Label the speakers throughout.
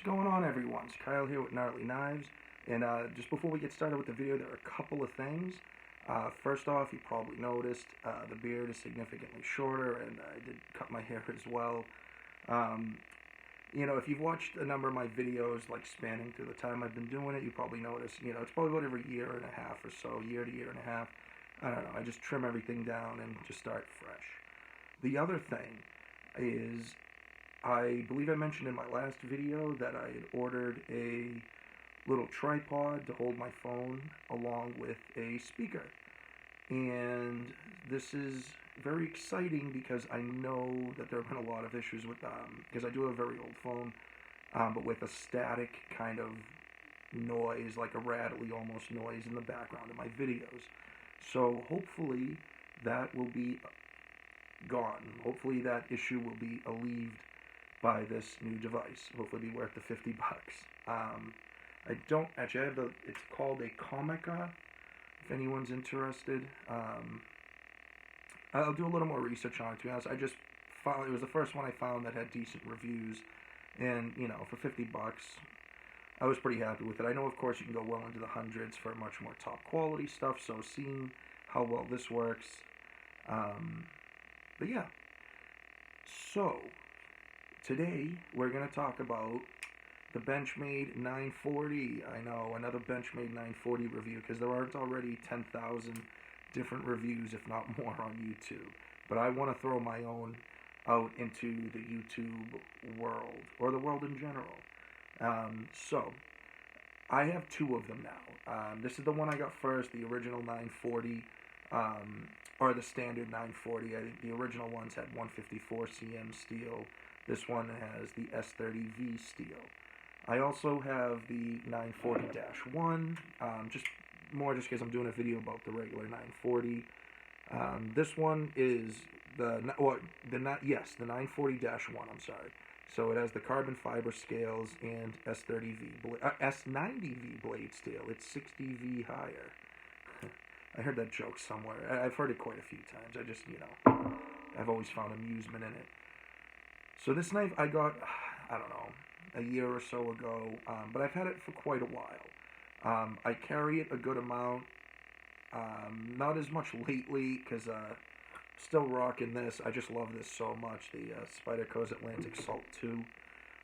Speaker 1: going on, everyone? It's Kyle here with Gnarly Knives, and just before we get started with the video, there are a couple of things. First off, you probably noticed the beard is significantly shorter, and I did cut my hair as well. If you've watched a number of my videos, like spanning through the time I've been doing it, you probably noticed, it's probably about every year and a half or so, year to year and a half. I don't know, I just trim everything down and just start fresh. The other thing is, I believe I mentioned in my last video that I had ordered a little tripod to hold my phone along with a speaker. And this is very exciting because I know that there have been a lot of issues with because I do have a very old phone, but with a static kind of noise, like a rattly almost noise in the background of my videos. So hopefully that will be gone. Hopefully that issue will be alleviated by this new device. Hopefully be worth the $50. I don't actually have it's called a Comica, if anyone's interested. I'll do a little more research on it, to be honest. I just found it was the first one I found that had decent reviews, and for $50 I was pretty happy with it. I know, of course, you can go well into the hundreds for much more top quality stuff, so seeing how well this works, but yeah. So today we're going to talk about the Benchmade 940. I know, another Benchmade 940 review, because there aren't already 10,000 different reviews, if not more, on YouTube. But I want to throw my own out into the YouTube world, or the world in general. So, I have two of them now. This is the one I got first, the original 940, or the standard 940. I think the original ones had 154 cm steel. This one has the S30V steel. I also have the 940-1, just because I'm doing a video about the regular 940. This one is the 940-1. I'm sorry. So it has the carbon fiber scales and S90V blade steel. It's 60V higher. I heard that joke somewhere. I've heard it quite a few times. I just, I've always found amusement in it. So this knife I got, I don't know, a year or so ago, but I've had it for quite a while. I carry it a good amount, not as much lately, because still rocking this. I just love this so much, the Spyderco's Atlantic Salt 2.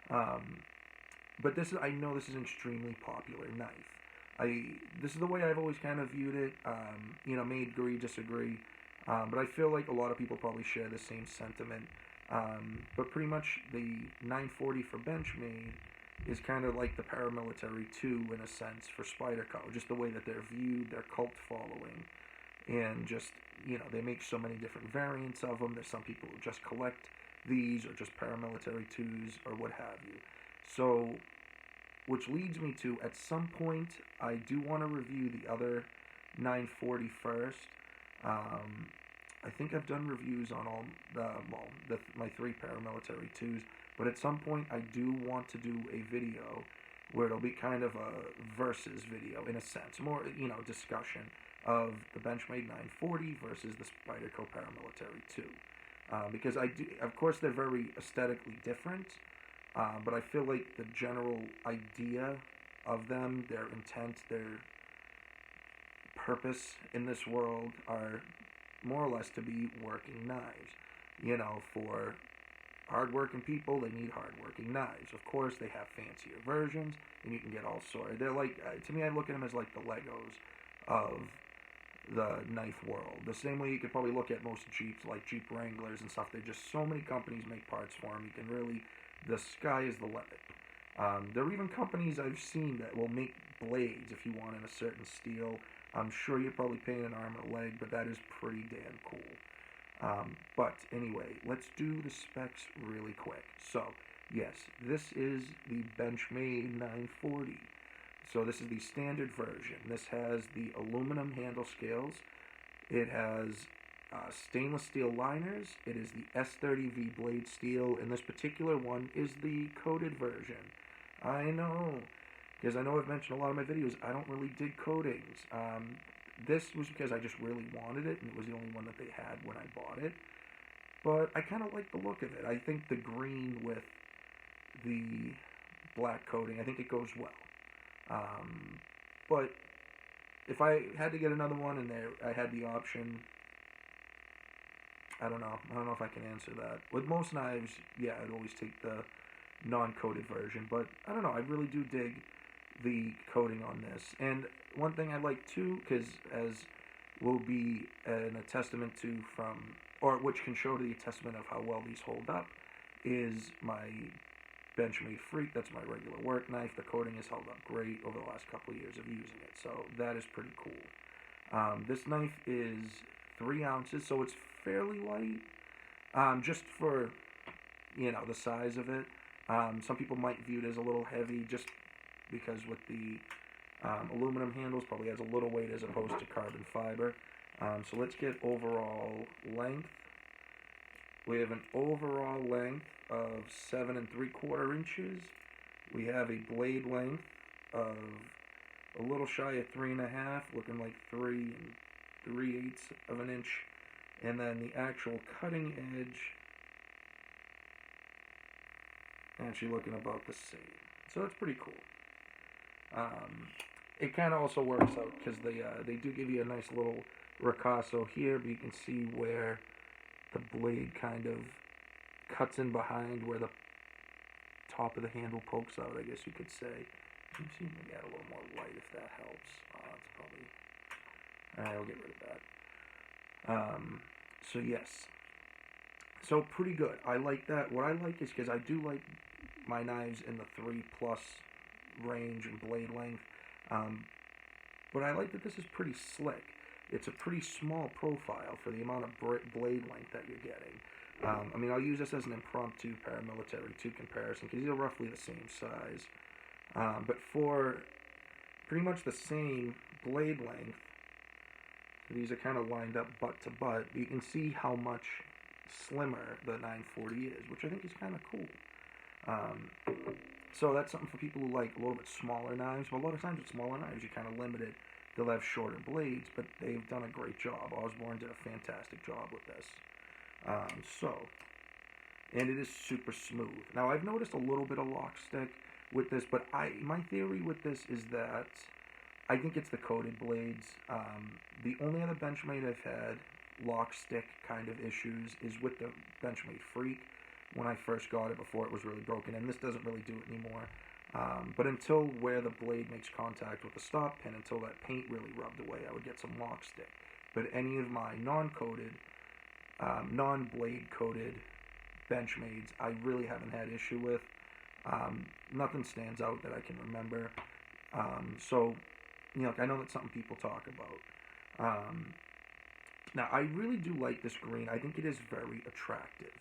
Speaker 1: But I know this is an extremely popular knife. This is the way I've always kind of viewed it. May agree, disagree, but I feel like a lot of people probably share the same sentiment. But pretty much the 940 for Benchmade is kind of like the paramilitary 2 in a sense for Spyderco, just the way that they're viewed, their cult following, and just, they make so many different variants of them. There's some people who just collect these, or just paramilitary 2s, or what have you. So, which leads me to, at some point, I do want to review the other 940 first. I think I've done reviews on all my 3 paramilitary 2s, but at some point I do want to do a video where it'll be kind of a versus video, in a sense, more, discussion of the Benchmade 940 versus the Spyderco paramilitary 2. Because of course they're very aesthetically different, but I feel like the general idea of them, their intent, their purpose in this world are more or less to be working knives. For hard-working people, they need hard-working knives. Of course, they have fancier versions, and you can get all sorts. They're like, to me, I look at them as like the Legos of the knife world. The same way you could probably look at most Jeeps, like Jeep Wranglers and stuff. There's just so many companies make parts for them. You can really, the sky is the limit. There are even companies I've seen that will make blades if you want in a certain steel. I'm sure you're probably paying an arm and a leg, but that is pretty damn cool. But anyway, let's do the specs really quick. So, yes, this is the Benchmade 940. So this is the standard version. This has the aluminum handle scales. It has stainless steel liners. It is the S30V blade steel, and this particular one is the coated version. I know, because I know I've mentioned a lot of my videos, I don't really dig coatings. This was because I just really wanted it, and it was the only one that they had when I bought it. But I kind of like the look of it. I think the green with the black coating, I think it goes well. But if I had to get another one and I had the option, I don't know. I don't know if I can answer that. With most knives, yeah, I'd always take the non-coated version, but I don't know. I really do dig the coating on this. And one thing I like too, because as will be a testament to which can show to the testament of how well these hold up, is my Benchmade Freak. That's my regular work knife. The coating has held up great over the last couple of years of using it, so that is pretty cool. This knife is 3 ounces, so it's fairly light, just for, the size of it. Some people might view it as a little heavy just because with the aluminum handles probably has a little weight as opposed to carbon fiber. So let's get overall length. We have an overall length of 7 3/4 inches. We have a blade length of a little shy of 3.5, looking like 3 3/8 of an inch. And then the actual cutting edge, actually looking about the same. So that's pretty cool. It kind of also works out because they do give you a nice little ricasso here, but you can see where the blade kind of cuts in behind where the top of the handle pokes out, I guess you could say. Let me see, maybe add a little more light if that helps. It's probably... Alright, I'll get rid of that. So yes. So pretty good. I like that. What I like is because I do like my knives in the 3+ range and blade length. But I like that this is pretty slick. It's a pretty small profile for the amount of blade length that you're getting. I mean, I'll use this as an impromptu paramilitary 2 comparison because these are roughly the same size. But for pretty much the same blade length, so these are kind of lined up butt to butt, you can see how much slimmer the 940 is, which I think is kind of cool. So that's something for people who like a little bit smaller knives. Well, a lot of times with smaller knives, you're kind of limited. They'll have shorter blades, but they've done a great job. Osborne did a fantastic job with this. And it is super smooth. Now, I've noticed a little bit of lock stick with this, but my theory with this is that I think it's the coated blades. The only other Benchmade I've had lock stick kind of issues is with the Benchmade Freak when I first got it before it was really broken, and this doesn't really do it anymore. But until where the blade makes contact with the stop pin, until that paint really rubbed away, I would get some lock stick. But any of my non-coated, non-blade coated Benchmades, I really haven't had issue with. Nothing stands out that I can remember. So, I know that's something people talk about. Now, I really do like this green. I think it is very attractive.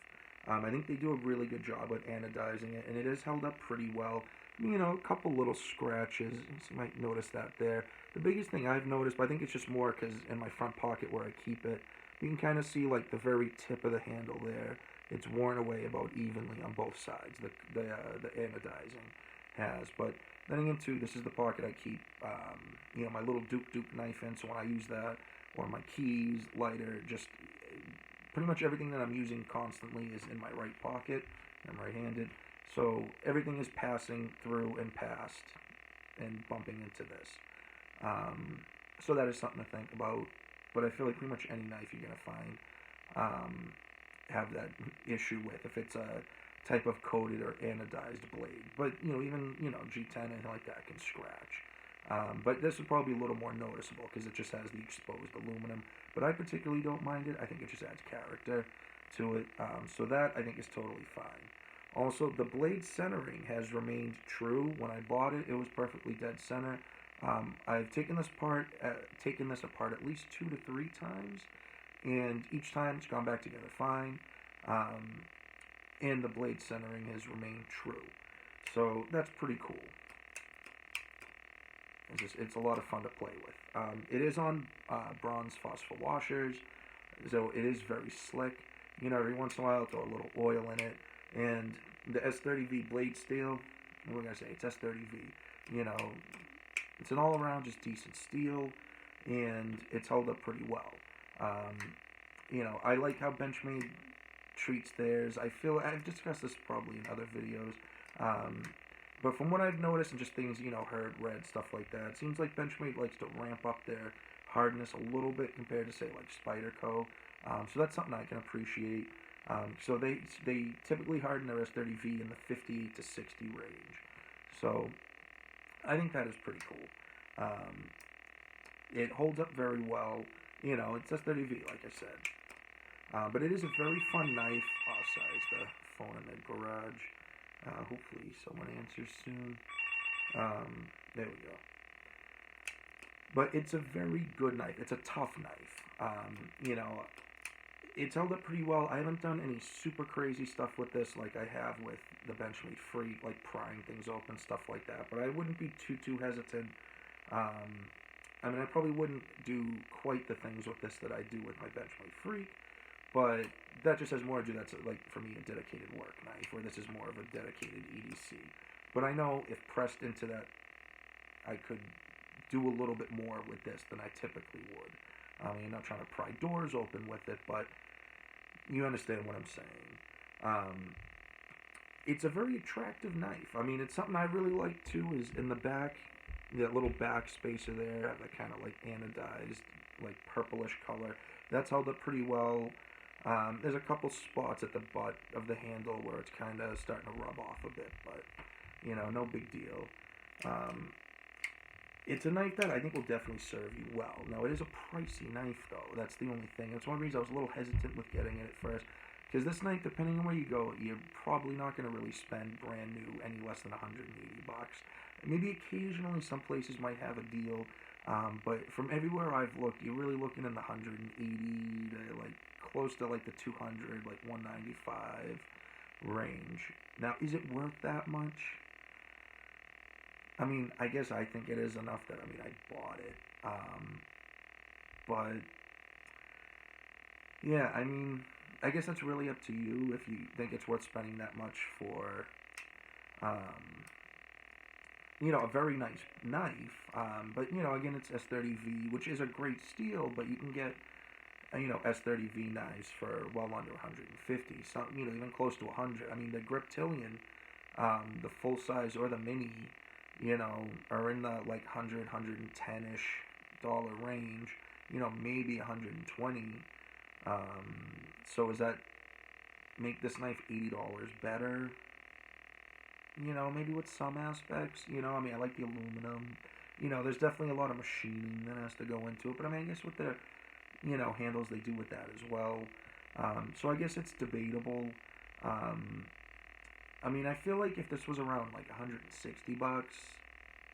Speaker 1: I think they do a really good job with anodizing it, and it is held up pretty well. A couple little scratches. You might notice that there. The biggest thing I've noticed, but I think it's just more because in my front pocket where I keep it, you can kind of see like the very tip of the handle there. It's worn away about evenly on both sides. The anodizing has. But then into this is the pocket I keep, my little Duke knife in. So when I use that, or my keys, lighter, just pretty much everything that I'm using constantly is in my right pocket. I'm right-handed. So everything is passing through and past and bumping into this. So that is something to think about. But I feel like pretty much any knife you're going to find have that issue with, if it's a type of coated or anodized blade. But, even, G10 and like that can scratch. But this would probably be a little more noticeable because it just has the exposed aluminum. But I particularly don't mind it. I think it just adds character to it. So that, I think, is totally fine. Also, the blade centering has remained true. When I bought it, it was perfectly dead center. I've taken this apart at least 2 to 3 times, and each time it's gone back together fine. And the blade centering has remained true. So that's pretty cool. It's a lot of fun to play with. It is on bronze phosphor washers, so it is very slick. Every once in a while I'll throw a little oil in it. And the S30V blade steel, what am I going to say? It's S30V. It's an all-around just decent steel, and it's held up pretty well. I like how Benchmade treats theirs. I feel, I've discussed this probably in other videos, But from what I've noticed and just things, heard, read, stuff like that, it seems like Benchmade likes to ramp up their hardness a little bit compared to, say, like Spyderco. So that's something I can appreciate. So they typically harden their S30V in the 50 to 60 range. So I think that is pretty cool. It holds up very well. It's S30V, like I said. But it is a very fun knife. Oh, sorry, it's the phone in the garage. Hopefully someone answers soon. There we go. But it's a very good knife. It's a tough knife. It's held up pretty well. I haven't done any super crazy stuff with this like I have with the Benchmade Freak, like prying things open, stuff like that. But I wouldn't be too hesitant. I probably wouldn't do quite the things with this that I do with my Benchmade Freak. But that just has more to do, that's like, for me, a dedicated work knife, where this is more of a dedicated EDC. But I know if pressed into that, I could do a little bit more with this than I typically would. I'm not trying to pry doors open with it, but you understand what I'm saying. It's a very attractive knife. It's something I really like, too, is in the back, that little back spacer there, that kind of like anodized, like purplish color. That's held up pretty well. There's a couple spots at the butt of the handle where it's kind of starting to rub off a bit, but, no big deal. It's a knife that I think will definitely serve you well. Now, it is a pricey knife, though. That's the only thing. That's one reason I was a little hesitant with getting it at first. Because this knife, depending on where you go, you're probably not going to really spend brand new any less than $180. Maybe occasionally some places might have a deal. But from everywhere I've looked, you're really looking in the 180 to like close to like the 200, like 195 range. Now, is it worth that much? I guess I think it is enough that, I bought it. But, yeah, I guess that's really up to you if you think it's worth spending that much for, a very nice knife. But, again, it's S30V, which is a great steal, but you can get, S30V knives for well under 150, some, even close to 100. The Griptilian, the full size or the mini, are in the like 100, 110-ish dollar range, maybe 120. So does that make this knife $80 better? Maybe with some aspects, I like the aluminum. There's definitely a lot of machining that has to go into it, but I guess with the, handles they do with that as well. So I guess it's debatable. I feel like if this was around like $160,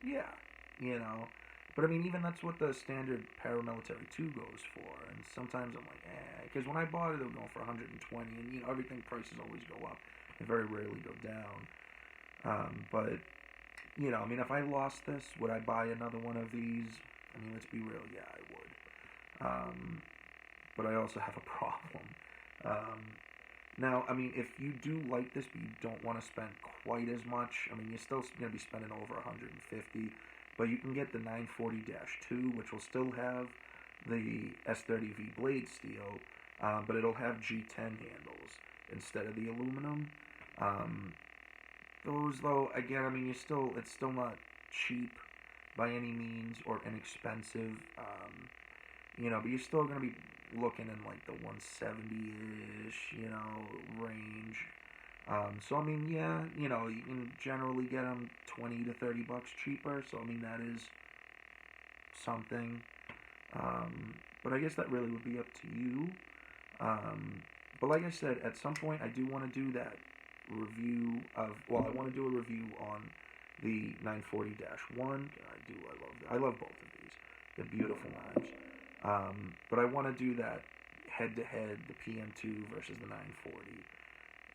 Speaker 1: yeah, But even that's what the standard Paramilitary 2 goes for, and sometimes I'm like, because when I bought it, they were going for 120, and everything prices always go up, and very rarely go down. But if I lost this, would I buy another one of these? Let's be real, yeah, I would. But I also have a problem. Now, if you do like this, but you don't want to spend quite as much, you're still going to be spending over $150, but you can get the 940-2, which will still have the S30V blade steel, but it'll have G10 handles instead of the aluminum. Those, though, again, it's still not cheap by any means or inexpensive, but you're still going to be looking in like the 170-ish, range. So yeah, you can generally get them $20 to $30 cheaper. So that is something. But I guess that really would be up to you. But like I said, at some point I do want to do that review of. Well, I want to do a review on the 940-1. I love both of these. They're beautiful knives. But I want to do that head-to-head, the PM2 versus the 940.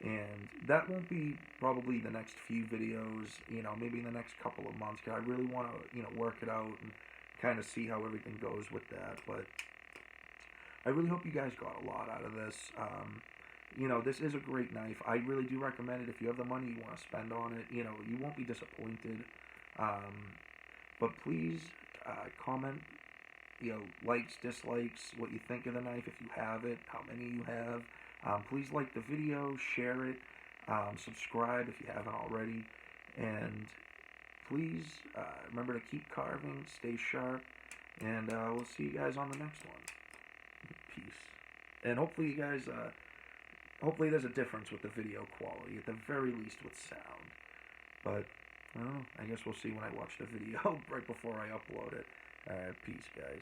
Speaker 1: And that won't be probably the next few videos, maybe in the next couple of months, because I really want to, work it out and kind of see how everything goes with that. But I really hope you guys got a lot out of this. This is a great knife. I really do recommend it if you have the money you want to spend on it. You won't be disappointed. But please comment, likes, dislikes, what you think of the knife, if you have it, how many you have. Please like the video, share it, subscribe if you haven't already, and please remember to keep carving, stay sharp, and we'll see you guys on the next one. Peace. And hopefully you guys, hopefully there's a difference with the video quality, at the very least with sound. But, I don't know, I guess we'll see when I watch the video right before I upload it. Peace, guys.